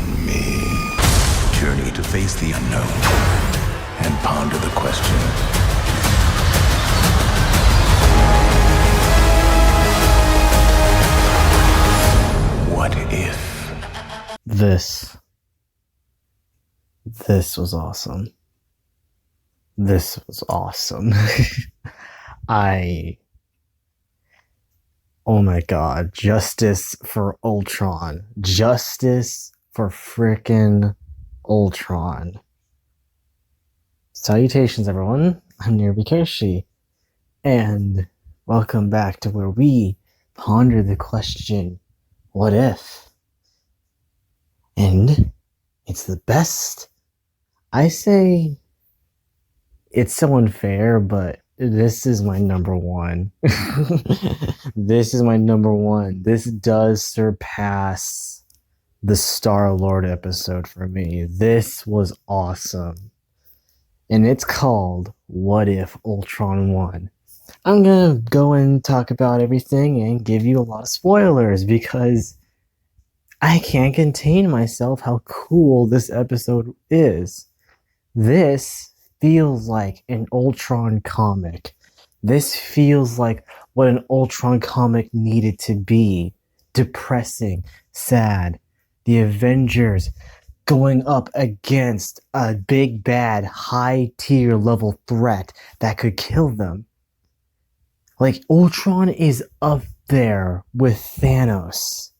Join me. Journey to face the unknown and ponder the questions. What if? This was awesome. This was awesome. Oh my god, justice for Ultron. Justice for frickin' Ultron. Salutations, everyone. I'm Nirvikoshi, and welcome back to where we ponder the question, what if? And it's the best. I say it's so unfair, but this is my number one. This is my number one. This does surpass the Star-Lord episode for me. This was awesome. And it's called What If Ultron Won? I'm gonna go and talk about everything and give you a lot of spoilers because I can't contain myself how cool this episode is. This feels like an Ultron comic. This feels like what an Ultron comic needed to be. Depressing, sad. The Avengers going up against a big bad high tier level threat that could kill them. Like, Ultron is up there with Thanos.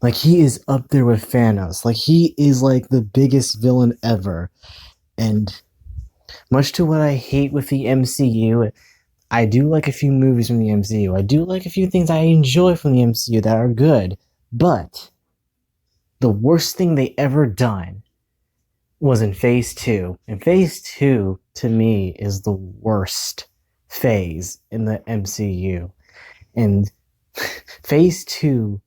Like, he is up there with Thanos. Like, he is like the biggest villain ever. And much to what I hate with the MCU, I do like a few movies from the MCU. I do like a few things I enjoy from the MCU that are good. But the worst thing they ever done was in Phase 2. And Phase 2, to me, is the worst phase in the MCU. And Phase 2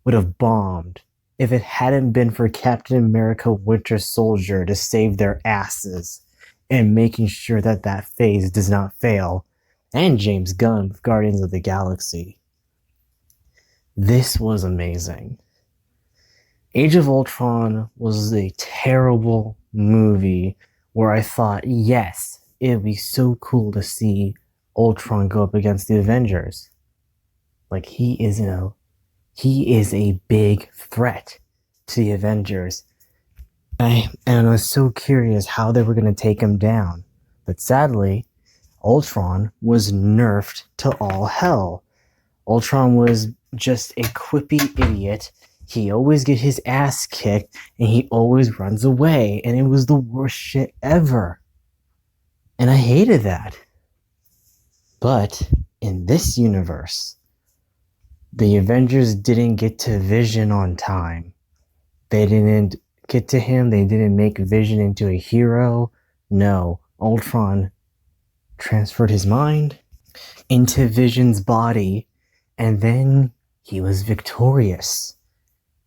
would have bombed if it hadn't been for Captain America Winter Soldier to save their asses and making sure that that phase does not fail, and James Gunn with Guardians of the Galaxy. This was amazing. Age of Ultron was a terrible movie where I thought, yes, it would be so cool to see Ultron go up against the Avengers. Like, he is a big threat to the Avengers. And I was so curious how they were going to take him down. But sadly, Ultron was nerfed to all hell. Ultron was just a quippy idiot. He always gets his ass kicked, and he always runs away. And it was the worst shit ever. And I hated that. But in this universe, the Avengers didn't get to Vision on time. They didn't get to him. They didn't make Vision into a hero. No, Ultron transferred his mind into Vision's body, and then he was victorious.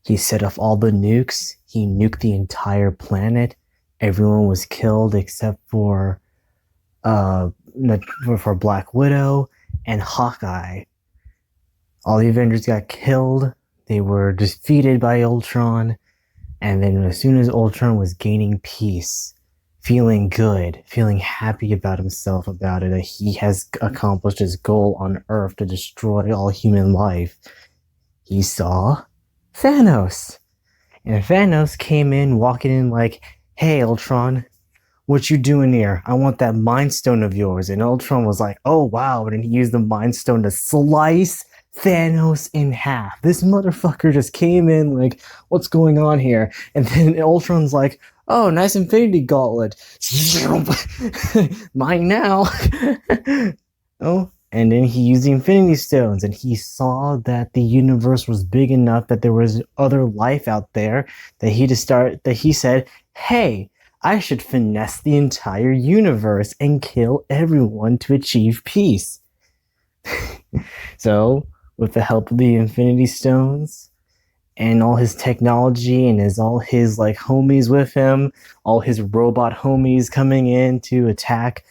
He set off all the nukes. He nuked the entire planet. Everyone was killed except for Black Widow and Hawkeye. All the Avengers got killed. They were defeated by Ultron. And then as soon as Ultron was gaining peace, feeling good, feeling happy about himself about it, that he has accomplished his goal on Earth to destroy all human life, he saw Thanos. And Thanos came in, walking in like, hey, Ultron, what you doing here? I want that Mind Stone of yours. And Ultron was like, oh, wow. And he used the Mind Stone to slice Thanos in half. This motherfucker just came in like, what's going on here? And then Ultron's like, oh, nice Infinity Gauntlet. Mine now. Oh, and then he used the Infinity Stones, and he saw that the universe was big enough that there was other life out there that he said, hey, I should finesse the entire universe and kill everyone to achieve peace. So, with the help of the Infinity Stones and all his technology and all his like homies with him, all his robot homies coming in to attack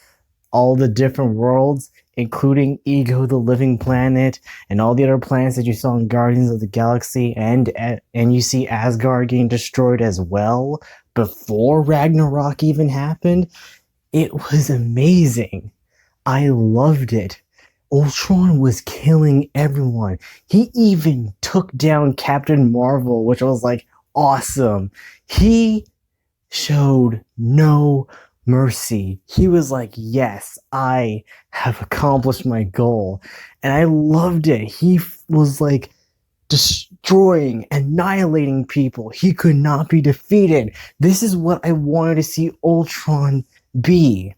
all the different worlds, including Ego, the Living Planet, and all the other planets that you saw in Guardians of the Galaxy, and you see Asgard getting destroyed as well before Ragnarok even happened. It was amazing. I loved it. Ultron was killing everyone. He even took down Captain Marvel, which was like awesome. He showed no mercy. He was like, yes, I have accomplished my goal. And I loved it. He was like destroying, annihilating people. He could not be defeated. This is what I wanted to see Ultron be.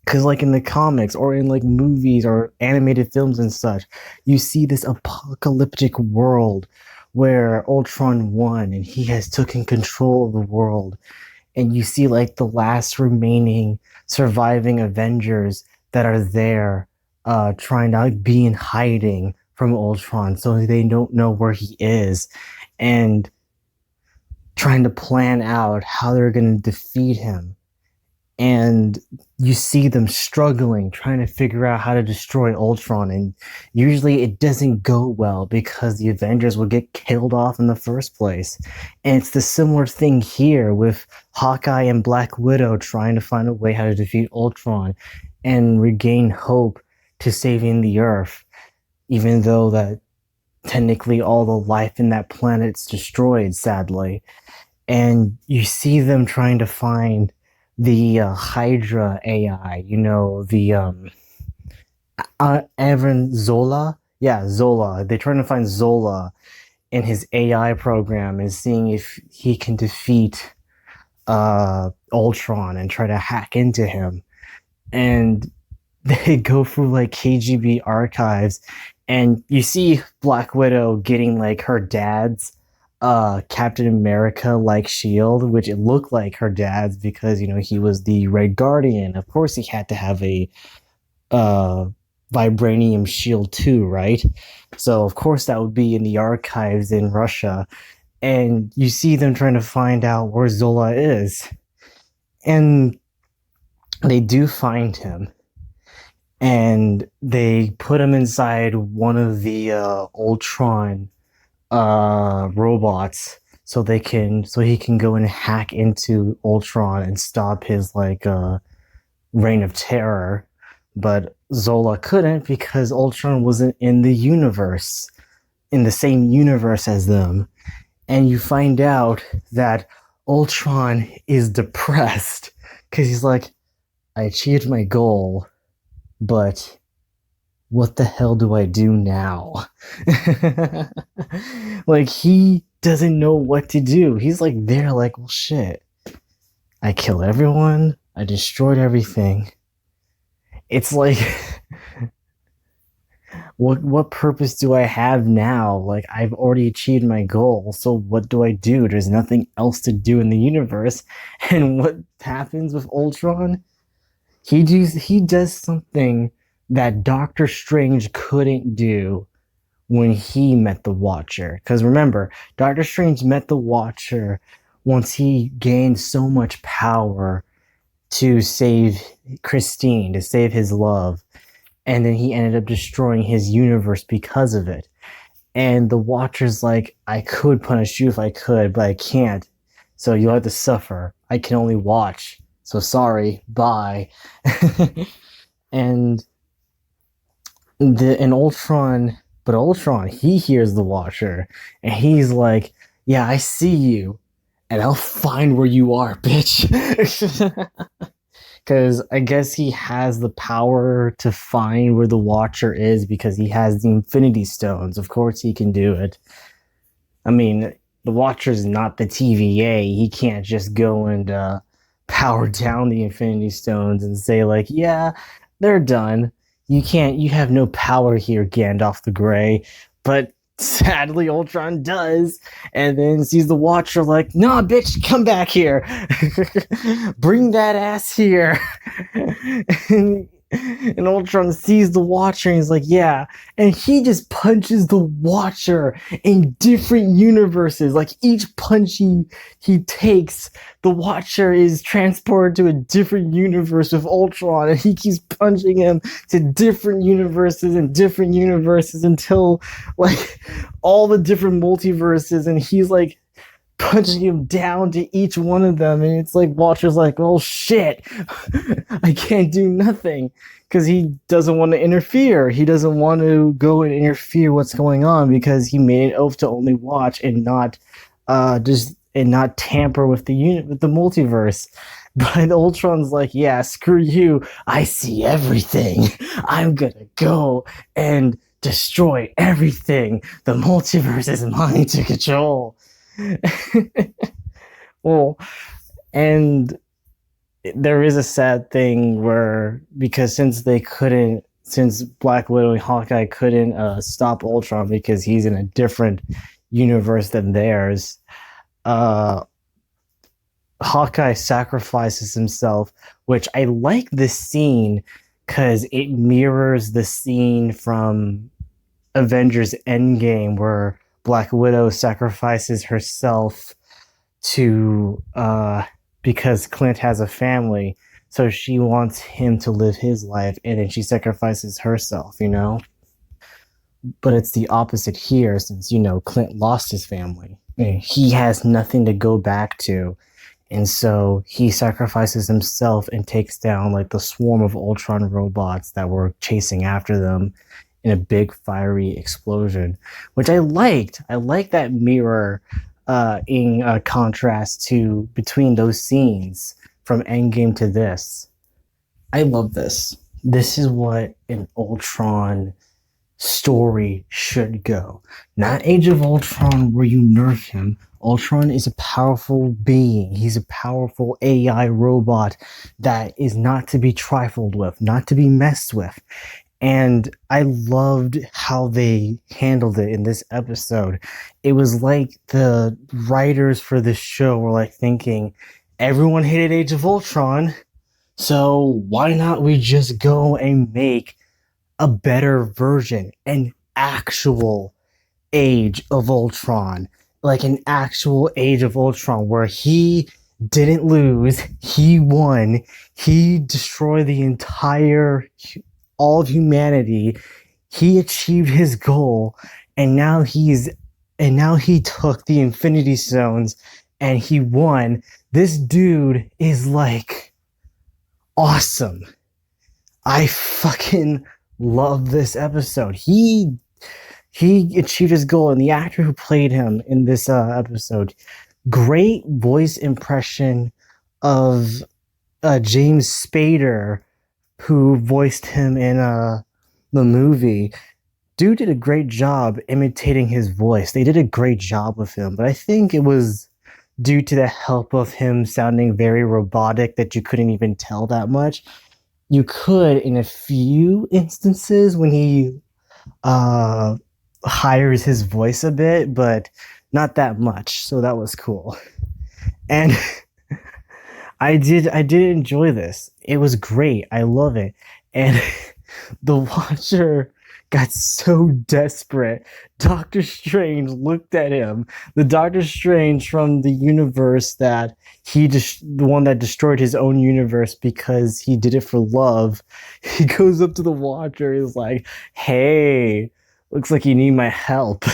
Because, like, in the comics or in, like, movies or animated films and such, you see this apocalyptic world where Ultron won and he has taken control of the world. And you see, like, the last remaining surviving Avengers that are there trying to be in hiding from Ultron so they don't know where he is. And trying to plan out how they're going to defeat him. And you see them struggling, trying to figure out how to destroy Ultron. And usually it doesn't go well because the Avengers will get killed off in the first place. And it's the similar thing here with Hawkeye and Black Widow trying to find a way how to defeat Ultron and regain hope to saving the Earth, even though that technically all the life in that planet's destroyed, sadly. And you see them trying to find the Hydra AI, the Evan Zola. Yeah, Zola. They're trying to find Zola in his AI program and seeing if he can defeat Ultron and try to hack into him. And they go through like KGB archives, and you see Black Widow getting like her dad's Captain America like shield, which it looked like her dad's because he was the Red Guardian. Of course he had to have a vibranium shield too, right? So of course that would be in the archives in Russia. And you see them trying to find out where Zola is, and they do find him, and they put him inside one of the Ultron robots so he can go and hack into Ultron and stop his reign of terror. But Zola couldn't because Ultron wasn't in the same universe as them. And you find out that Ultron is depressed because he's like, I achieved my goal, but what the hell do I do now? Like, he doesn't know what to do. He's like, there, like, well, shit. I killed everyone. I destroyed everything. It's like, what purpose do I have now? Like, I've already achieved my goal, so what do I do? There's nothing else to do in the universe. And what happens with Ultron? He does something that Doctor Strange couldn't do when he met the Watcher. Because remember, Doctor Strange met the Watcher once he gained so much power to save Christine, to save his love. And then he ended up destroying his universe because of it. And the Watcher's like, I could punish you if I could, but I can't. So you'll have to suffer. I can only watch. So sorry, bye. And Ultron, he hears the Watcher, and he's like, yeah, I see you, and I'll find where you are, bitch. Because I guess he has the power to find where the Watcher is because he has the Infinity Stones. Of course he can do it. I mean, the Watcher's not the TVA. He can't just go and power down the Infinity Stones and say, like, yeah, they're done. You have no power here, Gandalf the Grey. But sadly, Ultron does. And then sees the Watcher like, nah, bitch, come back here. Bring that ass here. And And Ultron sees the Watcher and he's like, yeah. And he just punches the Watcher in different universes. Like each punch he takes, the Watcher is transported to a different universe with Ultron, and he keeps punching him to different universes until like all the different multiverses, and he's like punching him down to each one of them, and it's like Watcher's like, oh shit, I can't do nothing, because he doesn't want to interfere. He doesn't want to go and interfere what's going on, because he made an oath to only watch and not not tamper with with the multiverse. But Ultron's like, yeah, screw you, I see everything, I'm gonna go and destroy everything, the multiverse is mine to control. Well, and there is a sad thing where, because since Black Widow and Hawkeye couldn't stop Ultron because he's in a different universe than theirs, uh, Hawkeye sacrifices himself, which I like this scene because it mirrors the scene from Avengers Endgame where Black Widow sacrifices herself to because Clint has a family, so she wants him to live his life, and then she sacrifices herself, you know. But it's the opposite here, since Clint lost his family. He has nothing to go back to, and so he sacrifices himself and takes down like the swarm of Ultron robots that were chasing after them in a big fiery explosion, which I liked. I like that mirror in contrast to between those scenes from Endgame to this. I love this. This is what an Ultron story should go. Not Age of Ultron where you nerf him. Ultron is a powerful being. He's a powerful AI robot that is not to be trifled with, not to be messed with. And I loved how they handled it in this episode. It was like the writers for this show were like thinking, everyone hated Age of Ultron, so why not we just go and make a better version, an actual Age of Ultron, like an actual Age of Ultron where he didn't lose, he won, he destroyed all of humanity, he achieved his goal, and now he took the Infinity Stones and he won. This dude is like awesome. I fucking love this episode. He achieved his goal, and the actor who played him in this episode, great voice impression of James Spader, who voiced him in the movie. Dude did a great job imitating his voice. They did a great job with him, but I think it was due to the help of him sounding very robotic that you couldn't even tell that much. You could in a few instances when he hires his voice a bit, but not that much. So that was cool. And I did enjoy this. It was great. I love it. And the Watcher got so desperate. Doctor Strange looked at him. The Doctor Strange from the universe that the one that destroyed his own universe because he did it for love. He goes up to the Watcher and is like, "Hey, looks like you need my help.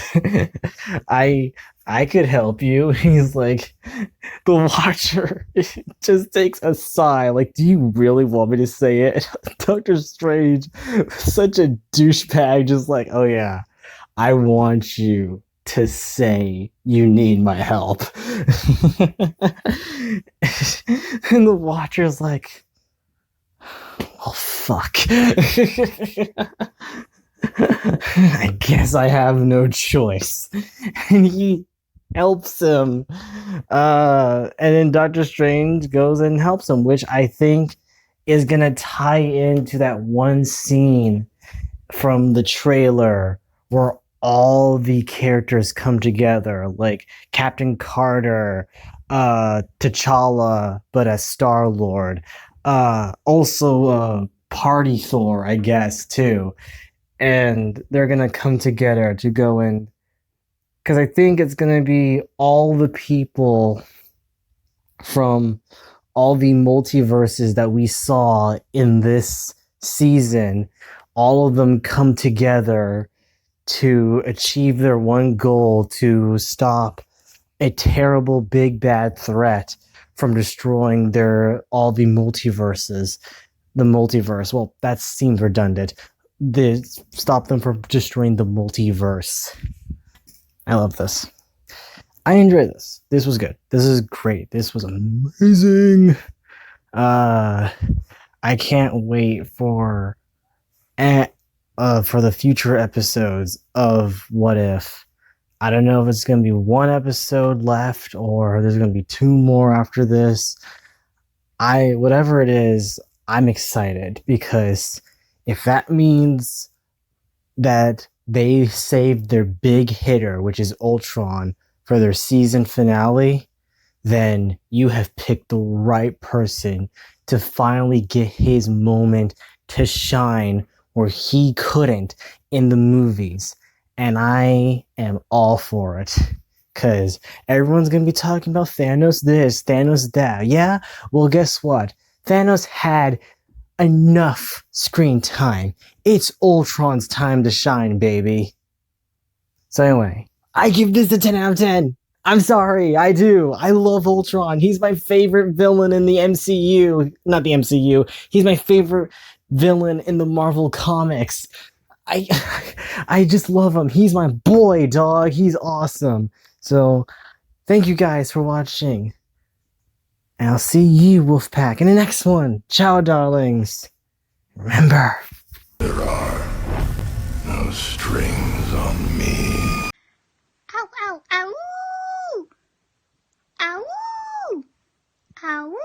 I could help you." He's like, the Watcher just takes a sigh, like, do you really want me to say it? Doctor Strange, such a douchebag, just like, oh yeah, I want you to say you need my help. And the Watcher's like, oh fuck. I guess I have no choice. And he helps him. And then Doctor Strange goes and helps him, which I think is going to tie into that one scene from the trailer where all the characters come together, like Captain Carter, T'Challa, but as Star-Lord, also party Thor, I guess, too. And they're gonna come together to go in, because I think it's gonna be all the people from all the multiverses that we saw in this season, all of them come together to achieve their one goal, to stop a terrible big bad threat from destroying all the multiverses. The multiverse. Well, that seems redundant. Stop them from destroying the multiverse. I love this. I enjoy this. This was good. This is great. This was amazing. I can't wait for the future episodes of What If. I don't know if it's going to be one episode left or there's going to be two more after this. Whatever it is, I'm excited, because if that means that they saved their big hitter, which is Ultron, for their season finale, then you have picked the right person to finally get his moment to shine where he couldn't in the movies. And I am all for it. Because everyone's going to be talking about Thanos this, Thanos that. Yeah? Well, guess what? Thanos had enough screen time. It's Ultron's time to shine, baby. So anyway, I give this a 10 out of 10. I'm sorry, I do. I love Ultron. He's my favorite villain in the MCU. Not the MCU. He's my favorite villain in the Marvel comics. I just love him. He's my boy, dog. He's awesome. So, thank you guys for watching. And I'll see you, Wolfpack, in the next one. Ciao, darlings. Remember, There are no strings on me. Ow, ow, ow! Ow! Ow!